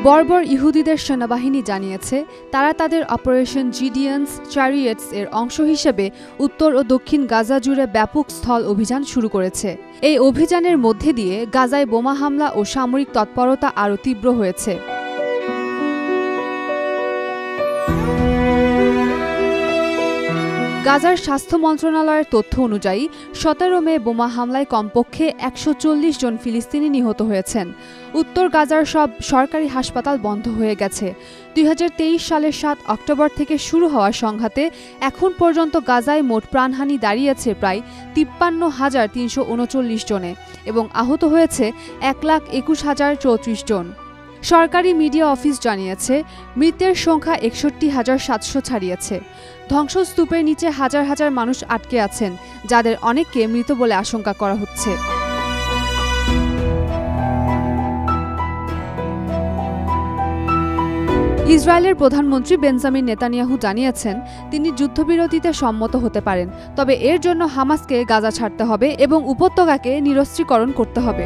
বর্বর ইহুদিদের সেনাবাহিনী জানিয়েছে তারা তাদের অপারেশন জিডিয়ান্স চ্যারিয়েটস এর অংশ হিসেবে উত্তর ও দক্ষিণ গাজা জুড়ে ব্যাপক স্থল অভিযান শুরু করেছে। এই অভিযানের মধ্যে দিয়ে গাজায় বোমা হামলা ও সামরিক তৎপরতা আরও তীব্র হয়েছে। গাজার স্বাস্থ্য মন্ত্রণালয়ের তথ্য অনুযায়ী ১৭ মে বোমা হামলায় কমপক্ষে ১৪০ জন ফিলিস্তিনি নিহত হয়েছেন। উত্তর গাজার সব সরকারি হাসপাতাল বন্ধ হয়ে গেছে। ২০২৩ সালের ৭ অক্টোবর থেকে শুরু হওয়া সংঘাতে এখন পর্যন্ত গাজায় মোট প্রাণহানি দাঁড়িয়েছে প্রায় ৫৩,৩৩৯ জনে এবং আহত হয়েছে ১,২১,০৩৪ জন। সরকারি মিডিয়া অফিস জানিয়েছে মৃতের সংখ্যা ৬১,৭০০ ছাড়িয়েছে। ধ্বংসস্তূপের নিচে হাজার হাজার মানুষ আটকে আছেন, যাদের অনেককে মৃত বলে আশঙ্কা করা হচ্ছে। ইসরায়েলের প্রধানমন্ত্রী বেঞ্জামিন নেতানিয়াহু জানিয়েছেন তিনি যুদ্ধবিরতিতে সম্মত হতে পারেন, তবে এর জন্য হামাসকে গাজা ছাড়তে হবে এবং উপত্যকাকে নিরস্ত্রীকরণ করতে হবে।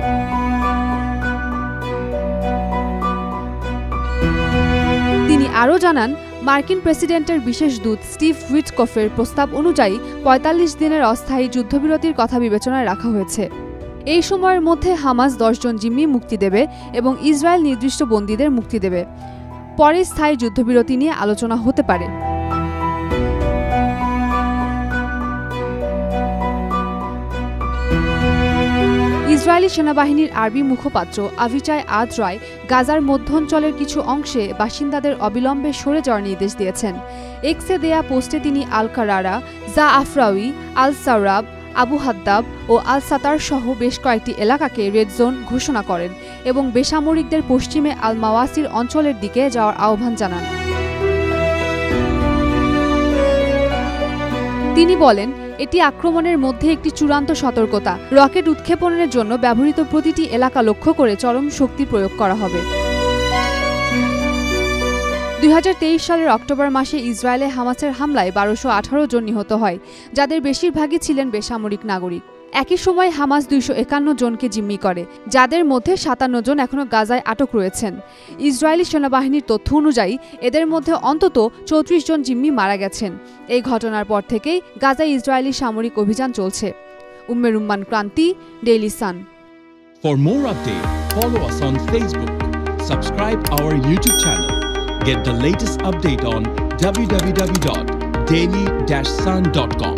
তিনি আরও জানান মার্কিন প্রেসিডেন্টের বিশেষ দূত স্টিভ উইটকফের প্রস্তাব অনুযায়ী ৪৫ দিনের অস্থায়ী যুদ্ধবিরতির কথা বিবেচনায় রাখা হয়েছে। এই সময়ের মধ্যে হামাস ১০ জন জিম্মি মুক্তি দেবে এবং ইসরায়েল নির্দিষ্ট বন্দীদের মুক্তি দেবে। পরে স্থায়ী যুদ্ধবিরতি নিয়ে আলোচনা হতে পারে। ইসরায়েলি সেনাবাহিনীর আরবি মুখপাত্র আভিচাই আদ্রাই গাজার মধ্যাঞ্চলের কিছু অংশে বাসিন্দাদের অবিলম্বে সরে যাওয়ার নির্দেশ দিয়েছেন। এক্সে দেয়া পোস্টে তিনি আল কারারা, জা আফরাউই, আল সাওরাব, আবু হাদ্দাব ও আল সাতার সহ বেশ কয়েকটি এলাকাকে রেড জোন ঘোষণা করেন এবং বেসামরিকদের পশ্চিমে আল মাওয়াসির অঞ্চলের দিকে যাওয়ার আহ্বান জানান। তিনি বলেন, এটি আক্রমণের মধ্যে একটি চূড়ান্ত সতর্কতা। রকেট উৎক্ষেপণের জন্য ব্যবহৃত প্রতিটি এলাকা লক্ষ্য করে চরম শক্তি প্রয়োগ করা হবে। ২০২৩ সালের অক্টোবর মাসে ইসরায়েলে হামাসের হামলায় ১২১৮ জন নিহত হয়, যাদের বেশিরভাগই ছিলেন বেসামরিক নাগরিক। একই সময় হামাস ২৫১ জনকে জিম্মি করে, যাদের মধ্যে ৫৭ জন এখনও গাজায় আটক রয়েছেন। ইসরায়েলি সেনাবাহিনীর তথ্য অনুযায়ী এদের মধ্যে অন্তত ৩৪ জন জিম্মি মারা গেছেন। এই ঘটনার পর থেকেই গাজায় ইসরায়েলি সামরিক অভিযান চলছে। Umme Rumman Kranti, Daily Sun. For more updates, follow us on Facebook. Subscribe our YouTube channel. Get the latest update on www.daily-sun.com.